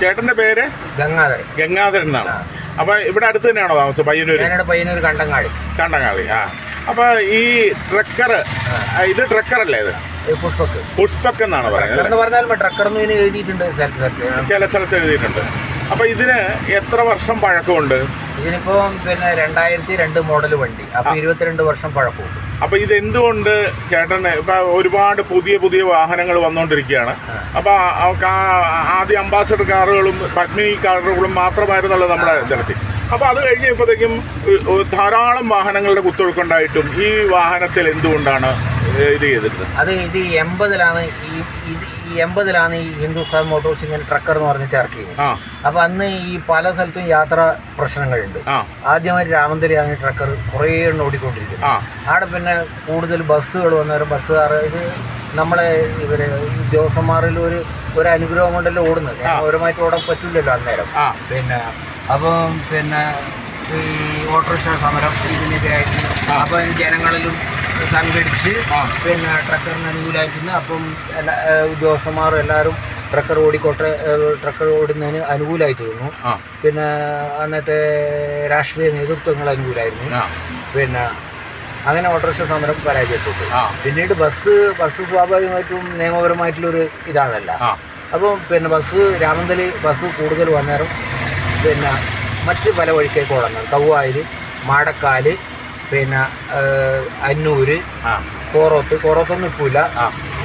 ചേട്ടന്റെ പേര് ഗംഗാധരൻ എന്നാണ്. അപ്പൊ ഇവിടെ അടുത്ത് തന്നെയാണോ താമസം? പയ്യന്നൂർ കണ്ടങ്ങാളി. അപ്പൊ ഈ ട്രക്കർ, ഇത് ട്രക്കർ അല്ലേ? ഇത് പുഷ്പക് എന്നാണ് പറയുന്നത്. ചില സ്ഥലത്ത് എഴുതിയിട്ടുണ്ട്. അപ്പൊ ഇതിന് എത്ര വർഷം പഴക്കമുണ്ട്? ഇതിനിപ്പോ 2002 മോഡൽ വണ്ടി. അപ്പൊ 22 വർഷം പഴക്കമുണ്ട്. അപ്പൊ ഇത് എന്തുകൊണ്ട് ചേട്ടന് ഇപ്പൊ ഒരുപാട് പുതിയ വാഹനങ്ങൾ വന്നുകൊണ്ടിരിക്കുകയാണ്. അപ്പൊ ആദ്യം അംബാസഡർ കാറുകളും പത്മിനി കാറുകളും മാത്രമായിരുന്നല്ലോ നമ്മുടെ ജനത്തിൽ. അപ്പൊ അത് കഴിഞ്ഞപ്പോഴത്തേക്കും ധാരാളം വാഹനങ്ങളുടെ കുത്തൊഴുക്കുണ്ടായിട്ടും ഈ വാഹനത്തിൽ എന്തുകൊണ്ടാണ് ഇത് ചെയ്തിട്ടുള്ളത്? അത് ഇത് 80ലാണ് ഈ ഹിന്ദുസ്ഥാൻ മോട്ടോഴ്സ് ഇങ്ങനെ ട്രക്കർ എന്ന് പറഞ്ഞിട്ട് ഇറക്കി. അപ്പൊ അന്ന് ഈ പല സ്ഥലത്തും യാത്രാ പ്രശ്നങ്ങളുണ്ട്. ആദ്യമായിട്ട് രാമന്തലിയാണ് ട്രക്കർ കുറേ എണ്ണം ഓടിക്കൊണ്ടിരിക്കുന്നത്. അവിടെ പിന്നെ കൂടുതൽ ബസ്സുകൾ വന്നവരും ബസ്സുകാർ ഇത് നമ്മളെ ഇവര് ഉദ്യോഗസ്ഥന്മാരിൽ ഒരു അനുഗ്രഹം കൊണ്ടല്ലോ ഓടുന്നത്. ഓരോമായിട്ട് ഓടാൻ പറ്റില്ലല്ലോ അന്നേരം. അപ്പം ഈ ഓട്ടോറിക്ഷ സമരം ഇതിനെതിരായിട്ട് അപ്പം ജനങ്ങളിലും സംഘടിച്ച് ട്രക്കറിന് അനുകൂലമായിരുന്നു. അപ്പം എല്ലാ ഉദ്യോഗസ്ഥന്മാരും എല്ലാവരും ട്രക്കർ ഓടുന്നതിന് അനുകൂലമായിട്ട് തോന്നുന്നു. അന്നത്തെ രാഷ്ട്രീയ നേതൃത്വങ്ങൾ അനുകൂലമായിരുന്നു. അങ്ങനെ ഓട്ടോറിക്ഷ സമരം പരാജയപ്പെട്ടു. പിന്നീട് ബസ് സ്വാഭാവികമായിട്ടും നിയമപരമായിട്ടുള്ളൊരു ഇതാണല്ല. അപ്പം രാമന്തലി ബസ് കൂടുതൽ വന്നേരം മറ്റ് പല വഴിക്കേക്ക് ഓടുന്നത് കവ്വായിൽ, മാടക്കാല്, അന്നൂര്, കോറത്തൊന്നും ഇപ്പോൾ ഇല്ല.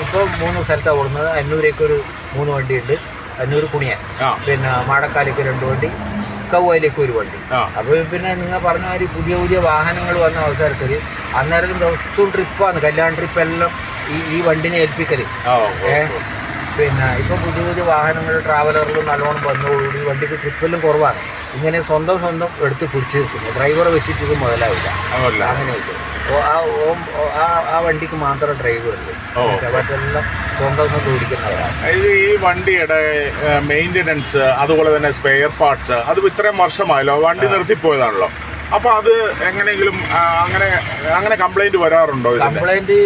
ഇപ്പോൾ 3 സ്ഥലത്താണ് ഓടുന്നത്. അന്നൂരേക്ക് ഒരു 3 വണ്ടിയുണ്ട്. അന്നൂർ കുണിയാൻ, മാടക്കാലേക്ക് 2 വണ്ടി, കവ്വായിലേക്ക് 1 വണ്ടി. അപ്പോൾ നിങ്ങൾ പറഞ്ഞ മാതിരി പുതിയ വാഹനങ്ങൾ വന്ന അവസരത്തിൽ അന്നേരം ദിവസവും ട്രിപ്പാണ്, കല്യാണ ട്രിപ്പ് എല്ലാം ഈ വണ്ടിനെ ഏൽപ്പിക്കല്. ഇപ്പം പുതിയ വാഹനങ്ങൾ ട്രാവലറുകൾ നല്ലോണം വന്നതോടുകൂടി വണ്ടിക്ക് ട്രിപ്പെല്ലാം കുറവാണ്. ഇങ്ങനെ സ്വന്തം എടുത്ത് പിടിച്ച് നിൽക്കുന്നു. ഡ്രൈവറെ വെച്ചിട്ട് ഇത് മുതലാവില്ല. അങ്ങനെ വെച്ചു ആ വണ്ടിക്ക് മാത്രം ഡ്രൈവറുണ്ട്. മറ്റെല്ലാം സ്വന്തം ഓടിക്കുന്നവരാണ്. ഈ വണ്ടിയുടെ മെയിൻ്റനൻസ്, അതുപോലെ തന്നെ സ്പെയർ പാർട്സ്, അത് ഇത്രയും വർഷമായല്ലോ, വണ്ടി നിർത്തിപ്പോയതാണല്ലോ. അപ്പൊ അത് എങ്ങനെയെങ്കിലും അങ്ങനെ കംപ്ലൈന്റ് വരാറുണ്ടോ? കംപ്ലൈന്റ്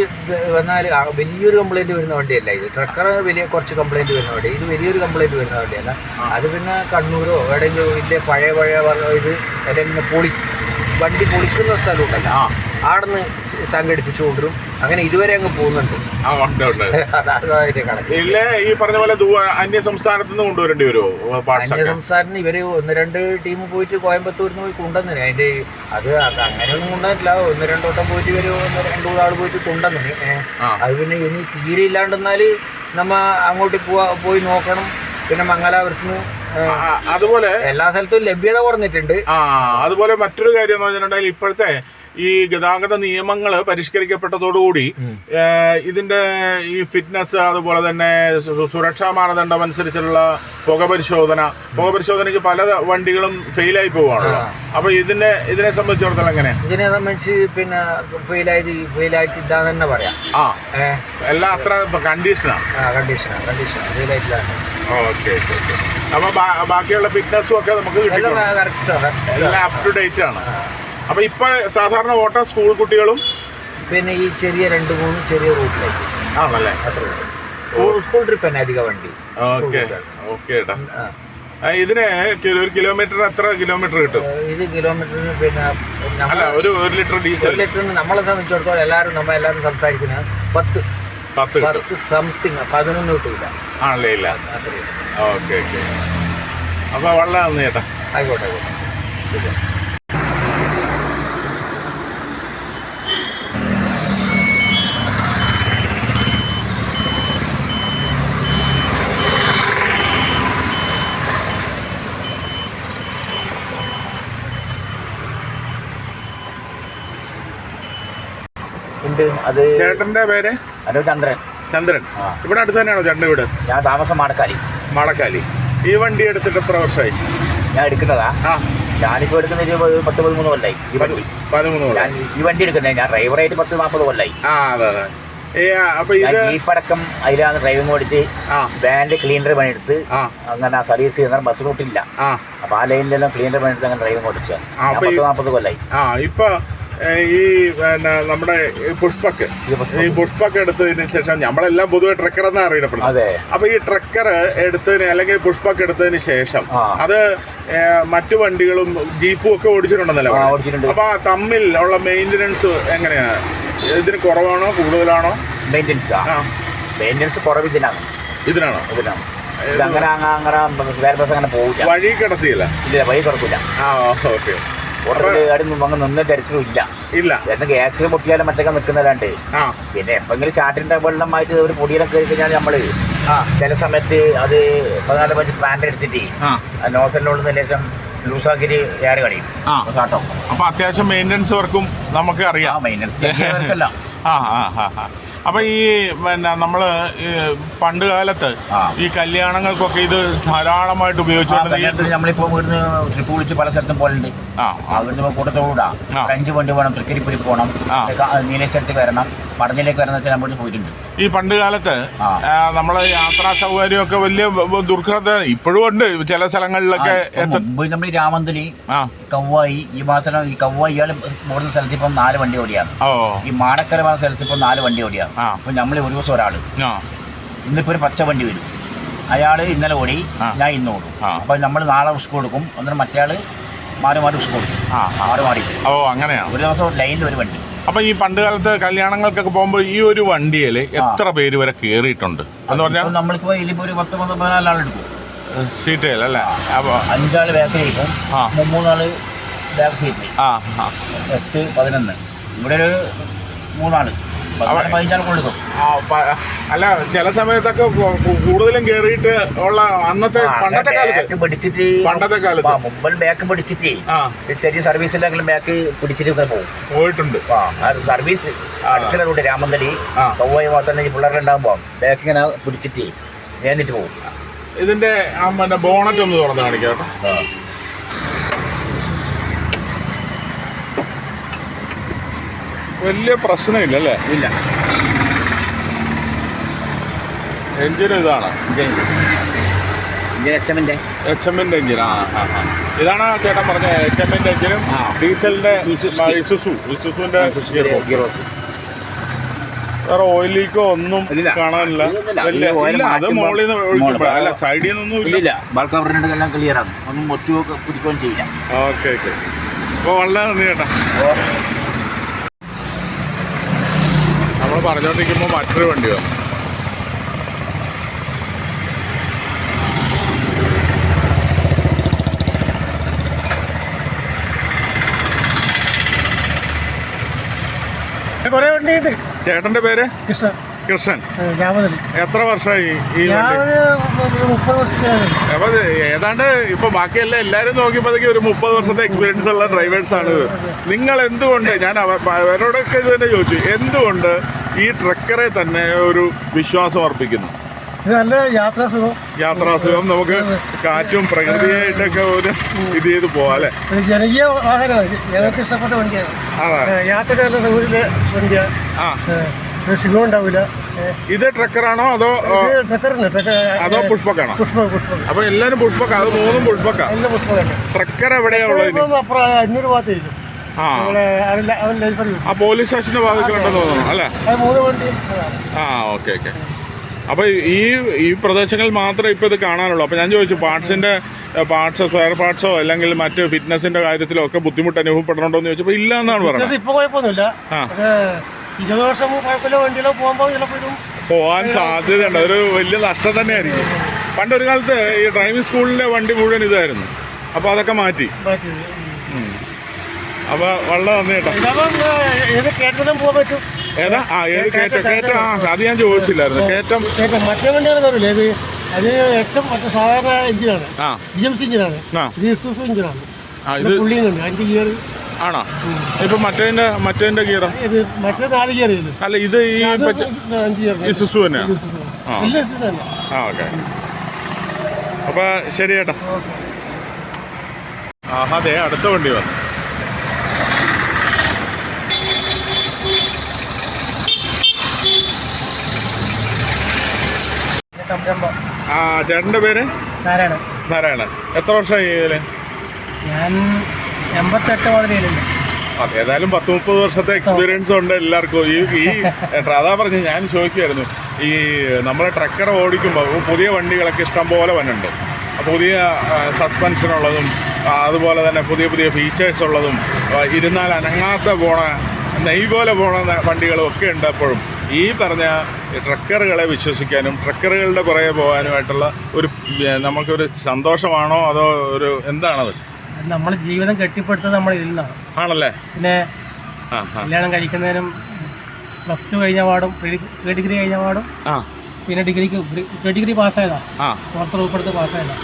വന്നാൽ വലിയൊരു കംപ്ലൈന്റ് വരുന്ന വണ്ടിയല്ല ഇത്. ട്രക്കർ കുറച്ച് കംപ്ലൈന്റ് വരുന്ന വണ്ടി. ഇത് വലിയൊരു കംപ്ലൈന്റ് വരുന്ന വണ്ടിയല്ല. അത് കണ്ണൂരോ എവിടെയെങ്കിലും വലിയ പഴയ ഇത് അല്ലെങ്കിൽ വണ്ടി പൊളിക്കുന്ന സ്ഥലമുണ്ടല്ലോ, അവിടെ നിന്ന് സംഘടിപ്പിച്ചു കൊണ്ടുവരും. അങ്ങനെ ഇതുവരെ അങ്ങ് പോകുന്നുണ്ട്. ഇല്ല, ഈ പറഞ്ഞ പോലെ അന്യ സംസ്ഥാനത്ത് നിന്ന് കൊണ്ടുവരേണ്ടി വരുമോ? അന്യ സംസ്ഥാനത്ത് ഇവര് 1-2 ടീം പോയിട്ട് കോയമ്പത്തൂരിൽ നിന്ന് പോയി കൊണ്ടുവന്നിന്. അതിന്റെ അങ്ങനെയൊന്നും കൊണ്ടുവന്നിട്ടില്ല. 1-2 വട്ടം പോയിട്ട് ഇവര് 2-3 ആൾ പോയിട്ട് കൊണ്ടുവന്നിന്. അത് ഇനി തീരെ ഇല്ലാണ്ടെന്നാല് നമ്മ അങ്ങോട്ട് പോയി നോക്കണം. മംഗലാപുരത്തുനിന്ന് അതുപോലെ എല്ലാ സ്ഥലത്തും ലഭ്യത കുറഞ്ഞിട്ടുണ്ട്. അതുപോലെ മറ്റൊരു കാര്യം എന്ന് വെച്ചിട്ടുണ്ടെങ്കിൽ ഇപ്പോഴത്തെ ഈ ഗതാഗത നിയമങ്ങൾ പരിഷ്കരിക്കപ്പെട്ടതോടുകൂടി ഇതിന്റെ ഈ ഫിറ്റ്നസ്, അതുപോലെ തന്നെ സുരക്ഷാ മാനദണ്ഡം അനുസരിച്ചുള്ള പുകപരിശോധനയ്ക്ക് പല വണ്ടികളും ഫെയിലായി പോവുകയാണല്ലോ. അപ്പൊ ഇതിനെ സംബന്ധിച്ചിടത്തോളം എങ്ങനെ? ഇതിനെ സംബന്ധിച്ച് ഫെയിലായിട്ടില്ലാന്ന് തന്നെ പറയാം. എല്ലാം അത്ര കണ്ടീഷനാണ്. ഫെയിലായിട്ടില്ല. ഓക്കെ. അപ്പൊ ബാക്കിയുള്ള ഫിറ്റ്നസും ഒക്കെ നമുക്ക് എല്ലാം അപ് ടു ഡേറ്റ് ആണ്. അപ്പൊ ഇപ്പൊ സാധാരണ ഓട്ടോ സ്കൂൾ കുട്ടികളും ഈ ചെറിയ 2-3 ചെറിയ റൂട്ടിലേക്ക് ആണല്ലേ? സ്കൂൾ ട്രിപ്പ് തന്നെ അധിക വണ്ടി. ഓക്കെ. ഇതിന് 1 കിലോമീറ്ററിന് എത്ര കിലോമീറ്റർ കിട്ടും? ഇത് കിലോമീറ്ററിന് അല്ല, 1 ലിറ്റർ ഡീസൽ. 1 ലിറ്ററിന് നമ്മളെ സംബന്ധിച്ചിടത്തോളം എല്ലാവരും സംസാരിക്കുന്നത് 10 സംതിങ്, 11 കിട്ടില്ല. ആണല്ലേ? ഇല്ല. ഓക്കെ. അപ്പൊ വളരെ നന്ദി ചേട്ടാ. ആയിക്കോട്ടെ. അത് ചേട്ടന്റെ പേര്? ചന്ദ്രൻ. ഇവിടെ അടുത്ത് തന്നെയാണോ ചേട്ടൻ്റെ വീട്? ഞാൻ താമസം മാടക്കാലി. ഈ വണ്ടി എടുത്തിട്ട് എത്ര വർഷമായി? ഞാൻ എടുക്കുന്നതാ. ഞാനിപ്പോൾ എടുക്കുന്നത് 10-13 കൊല്ലായി. 13 ഞാൻ ഈ വണ്ടി എടുക്കുന്നത്. ഞാൻ ഡ്രൈവറായിട്ട് 10-40 കൊല്ലായി. അപ്പൊ ജീപ്പടക്കം അതിലാണ് ഡ്രൈവിംഗ് ഓടിച്ച് ബാൻഡ് ക്ലീനർ പണിയെടുത്ത് അങ്ങനെ സർവീസ് ചെയ്യുന്ന ബസ് റൂട്ടില്ല. അപ്പൊ ആ ലൈനിലെല്ലാം ക്ലീനർ പണിയെടുത്ത് അങ്ങനെ ഡ്രൈവിംഗ് ഓടിച്ചാൽ 40 കൊല്ലായി. ഇപ്പൊ ഈ പിന്നെ നമ്മുടെ പുഷ്പക്ക് എടുത്തതിന് ശേഷം നമ്മളെല്ലാം പൊതുവെ ട്രക്കർ എന്നാണ് അറിയപ്പെടുന്നത്. അപ്പൊ ഈ ട്രക്കർ എടുത്തതിന് അല്ലെങ്കിൽ പുഷ്പക്ക് എടുത്തതിന് ശേഷം അത് മറ്റു വണ്ടികളും ജീപ്പും ഒക്കെ ഓടിച്ചിട്ടുണ്ടെന്നല്ലേ? അപ്പൊ തമ്മിൽ ഉള്ള മെയിൻ്റനൻസ് എങ്ങനെയാണ്? ഇതിന് കുറവാണോ കൂടുതലാണോ? മെയിൻ്റനൻസ് കുറവ് ഇതിനാണോ? വഴി കിടത്തിയില്ല? ഇല്ല, വഴി കിടത്തില്ല. ഓക്കെ. നിന്ന് ചരിച്ചിട്ടും ഇല്ല. എന്തെങ്കിലും ആക്സിഡന്റ് പൊട്ടിയാലും മറ്റൊക്കെ നിൽക്കുന്നതാണ്ട്. പിന്നെ എപ്പെങ്കിലും ചാട്ടിന്റെ വെള്ളമായിട്ട് ഒരു പൊടിയിലൊക്കെ കയറി കഴിഞ്ഞാൽ നമ്മള് ചില സമയത്ത് അത് 14 സ്പാൻഡ് അടിച്ചിട്ട് നോസലിനുള്ള ലേശം ലൂസാക്കിട്ട് ഏറെ കളിയും കാട്ടോ. അപ്പൊ അത്യാവശ്യം മെയിൻ്റനൻസ് വർക്കും നമുക്ക് അറിയാം. മെയിൻ്റനൻസ് അപ്പൊ ഈ പിന്നെ നമ്മള് പണ്ട് കാലത്ത് ഈ കല്യാണങ്ങൾക്കൊക്കെ ഇത് ധാരാളമായിട്ട് ഉപയോഗിച്ചുകൊണ്ട് നമ്മളിപ്പോ ഇവിടുന്ന് ട്രിപ്പ് വിളിച്ച് പല സ്ഥലത്തും പോലുണ്ട്. അവിടുന്ന് കൂട്ടത്തോടാ 5 വണ്ടി വേണം, തൃക്കരിപ്പൂരി പോകണം, നീലേശ്വരത്തേക്ക് വരണം, പടഞ്ഞിലേക്ക് വരണം വെച്ചാൽ നമ്മൾ പോയിട്ടുണ്ട്. ഈ പണ്ട് കാലത്ത് നമ്മളെ യാത്രാ സൗകര്യമൊക്കെ വലിയ ദുർഘട ഇപ്പോഴും ഉണ്ട് ചില സ്ഥലങ്ങളിലൊക്കെ. നമ്മൾ രാമന്തലി, കവ്വായി, ഈ ഭാഗത്തുള്ള ഈ കവ്വായി ഇയാൾ പോകുന്ന സ്ഥലത്ത് ഇപ്പം 4 വണ്ടി ഓടിയാണ്. ഈ മാടക്കര പറഞ്ഞ സ്ഥലത്ത് ഇപ്പം 4 വണ്ടി ഓടിയാണ്. അപ്പൊ നമ്മൾ ഒരു ദിവസം ഒരാള് ഇന്നിപ്പോ ഒരു പച്ച വണ്ടി വരും, അയാള് ഇന്നലെ ഓടി, ഞാൻ ഇന്ന് ഓടും. അപ്പൊ നമ്മൾ നാളെ ഉസ്ക് കൊടുക്കും, എന്നിട്ട് മറ്റേ ആള് മാറി ഉസ്ക് കൊടുക്കും. മാറി അങ്ങനെയാണ് ഒരു ദിവസം ലൈനിൽ ഒരു വണ്ടി. അപ്പൊ ഈ പണ്ട് കാലത്ത് കല്യാണങ്ങൾക്കൊക്കെ പോകുമ്പോൾ ഈ ഒരു വണ്ടിയില് എത്ര പേര് വരെ കേറിയിട്ടുണ്ട് എന്ന് പറഞ്ഞാൽ? നമ്മളിപ്പോ ഇതിപ്പോ ഒരു 10-14 ആളെടുക്കും സീറ്റിൽ അല്ലേ? അപ്പൊ 5 ആള് ബാക്കിലിരിക്കും, 3 ആള് ബാക്ക് സീറ്റിൽ, 8, 11. ഇവിടെ ഒരു 3 ആള്, 15 ആൾ കൊടുക്കും. അല്ല, ചില സമയത്തൊക്കെ കൂടുതലും കേറിയിട്ട് ഉള്ള അന്നത്തെ പണ്ടത്തെ കാലത്ത് മുമ്പ് ബാക്ക് പിടിച്ചിട്ട് ചെറിയ സർവീസിലെങ്കിലും ബാക്ക് പിടിച്ചിട്ട് പോയിട്ടുണ്ട്. സർവീസ് അടുത്തുള്ള റൂട്ട് രാമന്തലി കവ്വായി മാത്രം ഈ പിള്ളേരുണ്ടാകുമ്പോ ബാക്ക് ഇങ്ങനെ പിടിച്ചിട്ട് നേന്നിട്ട് പോകും. ഇതിന്റെ ബോണറ്റ് ഒന്ന് തുറന്ന് കാണിക്കാം. വലിയ പ്രശ്നമില്ലല്ലേ? ഇല്ല. എഞ്ചിൻ ഇതാണ് HM-ന്റെ എഞ്ചിൻ. ഇതാണ് ചേട്ടൻ പറഞ്ഞ HM-ന്റെ എഞ്ചിനും ഡീസലിന്റെ ഇസുസുവിന്റെ വേറെ ഓയിൽ ലീക്കോ ഒന്നും കാണാനില്ല. അത് മോളിൽ നിന്ന് ഒഴിക്കുമ്പോൾ അല്ല, സൈഡിൽ നിന്നൊന്നും ഇല്ല. എല്ലാം ക്ലിയറാണ്, ഒന്നും ഒറ്റ പിടിക്കുകയും ചെയ്യില്ല. ഓക്കെ. അപ്പോൾ വളരെ നന്ദി ചേട്ടാ. നമ്മൾ പറഞ്ഞോണ്ടിരിക്കുമ്പോൾ മറ്റൊരു വണ്ടി വന്നു. കുറേ വണ്ടിയുണ്ട്. ചേട്ടന്റെ പേര്? കൃഷ്ണൻ. എത്ര വർഷമായി ഈ 30 വർഷം? അപ്പൊ ഏതാണ്ട് ഇപ്പൊ ബാക്കിയെല്ലാം എല്ലാരും നോക്കിയപ്പോഴത്തേക്ക് ഒരു 30 വർഷത്തെ എക്സ്പീരിയൻസ് ഉള്ള ഡ്രൈവേഴ്സ് ആണ്. നിങ്ങൾ എന്തുകൊണ്ട്, ഞാൻ അവരോടൊക്കെ ഇത് തന്നെ ചോദിച്ചു, എന്തുകൊണ്ട് ഈ ട്രക്കറെ തന്നെ ഒരു വിശ്വാസം അർപ്പിക്കുന്നു? നല്ല യാത്രാസുഖം, നമുക്ക് കാറ്റും പ്രകൃതിയായിട്ടൊക്കെ ഒരു ഇത് ചെയ്ത് പോവാം അല്ലെ? ജനകീയ വാഹനമാണ്, ഞങ്ങൾക്ക് ഇഷ്ടപ്പെട്ട വണ്ടിയാണ്. യാത്ര നല്ല സൗകര്യ വണ്ടിയാണ്, ക്ഷീണം ഉണ്ടാവില്ല. ഇത് ട്രക്കറാണോ അതോ അതോ പുഷ്പക്കാണോ? പുഷ്പ. അപ്പൊ എല്ലാരും പുഷ്പക്ക? അത് 3 പുഷ്പക്ക. ട്രക്കർ എവിടെയാ ഉള്ളത്? 500 ഭാഗത്തേക്കും. പോലീസ് സ്റ്റേഷന്റെ ഭാഗത്തുണ്ടെന്ന് തോന്നുന്നു അല്ലേ? 3 വണ്ടി. ഓക്കെ. അപ്പൊ ഈ പ്രദേശങ്ങളിൽ മാത്രമേ ഇപ്പൊ ഇത് കാണാനുള്ളൂ. അപ്പൊ ഞാൻ ചോദിച്ചു, സ്പെയർ പാർട്സോ അല്ലെങ്കിൽ മറ്റ് ഫിറ്റ്നസിന്റെ കാര്യത്തിലോ ഒക്കെ ബുദ്ധിമുട്ട് അനുഭവപ്പെടണുണ്ടോ എന്ന് ചോദിച്ചപ്പോ ഇല്ല എന്നാണ് പറഞ്ഞത്. ഇപ്പൊ കുഴപ്പമൊന്നുമില്ല. 20 വർഷം വണ്ടിയിലോ പോകാൻ സാധ്യതയുണ്ട്. അതൊരു വലിയ നഷ്ടം തന്നെയായിരിക്കും. പണ്ടൊരു കാലത്ത് ഈ ഡ്രൈവിംഗ് സ്കൂളിലെ വണ്ടി മുഴുവൻ ഇതായിരുന്നു. അപ്പൊ അതൊക്കെ മാറ്റി. അപ്പൊ വളരെ നന്ദി കേട്ടോ. ഏതാ? ഏത് കയറ്റം? അത് ഞാൻ ചോദിച്ചില്ലായിരുന്നു. കയറ്റം മറ്റേ വണ്ടിയാണെന്ന് അറിയില്ല. അത് HM മറ്റേ സാധാരണ എഞ്ചിനാണ്, BMC എഞ്ചിനാണ്. ഇത് ഇസുസു എഞ്ചിനാണ്. പുള്ളിയുണ്ട് 5 ഗിയർ. ആണോ? ഇപ്പൊ മറ്റേന്റെ ഗിയറോ? ഇത് മറ്റേ 4 ഗിയർ അല്ല, ഇത് ഈ 5 ഗിയർ ഇസുസു തന്നെയാണ്. ഓക്കെ. അപ്പൊ ശരി ചേട്ടാ. അതെ, അടുത്ത വണ്ടി വന്നു. ചേട്ടന്റെ പേര്? നാരായണൻ. എത്ര വർഷമായി ഇതില്? ഞാൻ 88 മുതൽ ഏതായാലും 10-30 വർഷത്തെ എക്സ്പീരിയൻസ് ഉണ്ട് എല്ലാവർക്കും. ഈ അതാ പറഞ്ഞ് ഞാൻ ചോദിക്കുമായിരുന്നു, ഈ നമ്മളെ ട്രക്കർ ഓടിക്കുമ്പോൾ പുതിയ വണ്ടികളൊക്കെ ഇഷ്ടം പോലെ വന്നുണ്ട്. പുതിയ സസ്പെൻഷനുള്ളതും അതുപോലെ തന്നെ പുതിയ പുതിയ ഫീച്ചേഴ്സ് ഉള്ളതും ഇരുന്നാൽ അനങ്ങാത്ത പോണ നെയ് പോലെ പോണ വണ്ടികളും ഒക്കെ ഉണ്ട്. അപ്പോഴും ഈ പറഞ്ഞ ട്രക്കറുകളെ വിശ്വസിക്കാനും ട്രക്കറുകളുടെ പുറകെ പോകാനുമായിട്ടുള്ള ഒരു നമുക്കൊരു സന്തോഷമാണോ അതോ ഒരു എന്താണത്? നമ്മൾ ജീവിതം കെട്ടിപ്പടുത്തത് നമ്മൾ ഇതിൽ നിന്നാണ് ആണല്ലേ. പിന്നെ കല്യാണം കഴിക്കുന്നതിനും +2 കഴിഞ്ഞ പാടും പ്രീ ഡിഗ്രി കഴിഞ്ഞ പാടും പിന്നെ പ്രീ ഡിഗ്രി പാസ്സായതാണ്, പുറത്ത് ഉൾപ്പെടുത്ത് പാസ്സായതാണ്,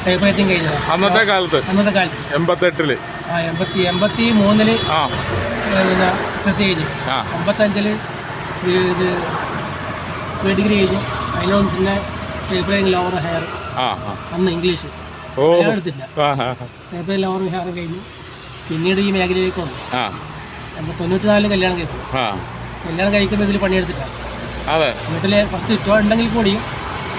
ടൈപ്പ് റൈറ്റിംഗ് കഴിഞ്ഞതാണ് അന്നത്തെ കാലത്ത് 88-ല് 83-ല് പിന്നെ SSC കഴിഞ്ഞു, 85-ല് ഇത് പ്രീ ഡിഗ്രി കഴിഞ്ഞു. അതിനൊന്നും പിന്നെ ടൈപ്പ് റൈറ്റിംഗ് ലോവർ ഹെയർ അന്ന് ഇംഗ്ലീഷ് എടുത്തില്ല, ടൈപ്പ് റൈറ്റിംഗ് ലോവർ ഹെയർ കഴിഞ്ഞു. പിന്നീട് ഈ മേഖലയിലേക്ക് വന്നു. 94 കല്യാണം കഴിക്കും. കല്യാണം കഴിക്കുന്ന ഇതിൽ പണിയെടുത്തിട്ടാണ്. വീട്ടിൽ കുറച്ച് ചുറ്റുപാട് ഉണ്ടെങ്കിൽ കൂടിയും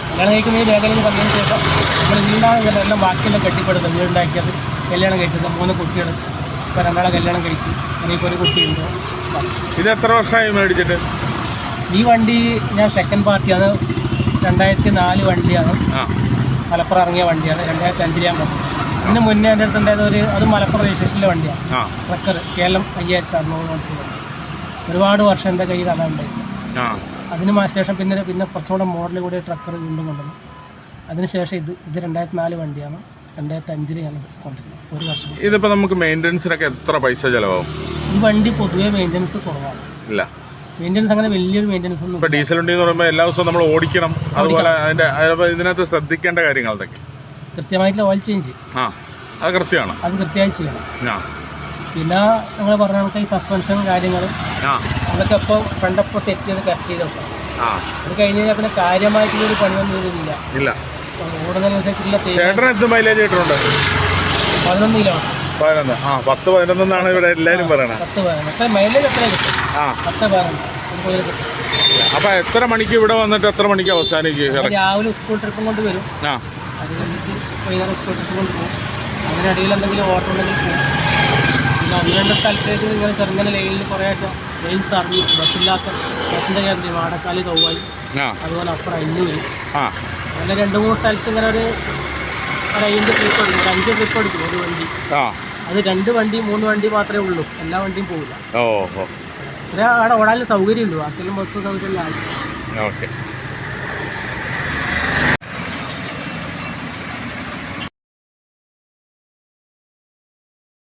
കല്യാണം കഴിക്കുന്ന ഈ മേഖലയിൽ വന്നതിന് ശേഷം നമ്മൾ വീണ്ടാണ് എല്ലാം ബാക്കിയെല്ലാം കെട്ടിപ്പടുത്തത്. വീടുണ്ടാക്കിയത്, കല്യാണം കഴിച്ചത്, 3 കുട്ടികൾ, ഇപ്പോൾ 2 കല്യാണം കഴിച്ചു, എനിക്കിപ്പോൾ ഒരു കുട്ടിയുണ്ട്. ഇത് എത്ര വർഷമായി മേടിച്ചിട്ട്? ഈ വണ്ടി ഞാൻ സെക്കൻഡ് പാർട്ടിയാണ്. 2004 വണ്ടിയാണ്, മലപ്പുറം ഇറങ്ങിയ വണ്ടിയാണ്. 2005 ഞാൻ വന്നു. ഇതിന് മുന്നേ എൻ്റെ അടുത്ത് ഉണ്ടായത് അത് മലപ്പുറം രജിസ്ട്രേഷനിലെ വണ്ടിയാണ്, ട്രക്കർ KLM 5600. ഒരുപാട് വർഷം എൻ്റെ കയ്യിൽ അതാണ് ഉണ്ടായിരുന്നത്. അതിന് ശേഷം പിന്നെ കുറച്ചുകൂടെ മോഡൽ കൂടി ട്രക്കർ വീണ്ടും കൊണ്ടുവന്നു. അതിനുശേഷം ഇത് 2004 വണ്ടിയാണ്. 2005 ഞാൻ കൊണ്ടുവരുന്നത്. ഒരു വർഷം. ഇതിപ്പോൾ നമുക്ക് മെയിൻ്റനൻസിനൊക്കെ എത്ര പൈസ ചിലവാകും? ഈ വണ്ടി പൊതുവേ മെയിൻ്റനൻസ് കുറവാണ്. ഇല്ല, മെയിൻ്റനൻസ് അങ്ങനെ വലിയൊരു മെയിൻ്റനൻസ് ഒന്നും. ഇപ്പോൾ ഡീസൽ വണ്ടി എന്ന് പറയുമ്പോൾ എല്ലാ ദിവസവും നമ്മൾ ഓടിക്കണം. അതുപോലെ ഇതിനകത്ത് ശ്രദ്ധിക്കേണ്ട കാര്യങ്ങൾ എന്തൊക്കെ? കൃത്യമായിട്ടുള്ള ഓയിൽ ചേഞ്ച് അത് കൃത്യമാണ്, അത് കൃത്യമായി ചെയ്യണം. പിന്നെ നിങ്ങൾ പറഞ്ഞ കണക്ക് ഈ സസ്പെൻഷനും കാര്യങ്ങളും അതൊക്കെ ഇപ്പോൾ പണ്ടപ്പോൾ സെറ്റ് ചെയ്ത് കറക്റ്റ് ചെയ്ത് വെക്കാം. അത് കഴിഞ്ഞ് കഴിഞ്ഞാൽ പിന്നെ കാര്യമായിട്ടുള്ളൊരു പണിയൊന്നും ഇതില്ല. ഓടുന്നതിനനുസരിച്ചുള്ള 11 കിലോമീറ്റർ 10-11 എന്നാണ് ഇവിടെ എല്ലാവരും പറയണത്. 10-11 മൈലേജ് എത്ര കിട്ടും? 10-12 കിട്ടും. അപ്പൊ എത്ര മണിക്ക് ഇവിടെ വന്നിട്ട് എത്ര മണിക്ക് അവസാനിക്കും? രാവിലെ സ്കൂൾ ട്രിപ്പും കൊണ്ട് വരും, അത് കഴിഞ്ഞിട്ട് വൈകുന്നേരം സ്കൂൾ ട്രിപ്പ് കൊണ്ട് പോകും. അതിനിടയിൽ എന്തെങ്കിലും ഓട്ടം ഉണ്ടെങ്കിൽ പോകും. പിന്നെ 1-2 സ്ഥലത്തേക്ക് ഇങ്ങനെ ചെറുങ്ങനെ ലൈനിൽ കുറേ ലൈൻസ് അറിഞ്ഞു ബസ്സില്ലാത്ത ബസ്സിൻ്റെ കേന്ദ്രം വാടക്കാല് കൗവായി, അതുപോലെ അപ്പുറം അഞ്ഞു വരും. അങ്ങനെ 2-3 സ്ഥലത്ത് ഇങ്ങനെ ഒരു 5 ട്രിപ്പ് എടുക്കും, 5 ട്രിപ്പ് എടുക്കും ഒരു വണ്ടി. അത് 2 വണ്ടി 3 വണ്ടി മാത്രമേ ഉള്ളൂ, എല്ലാ വണ്ടിയും പോകില്ല. ഇത്ര അവിടെ ഓടാനുള്ള സൗകര്യമുള്ളൂ, ബാക്കിയെല്ലാം ബസ് സൗകര്യമെല്ലാം ആയി.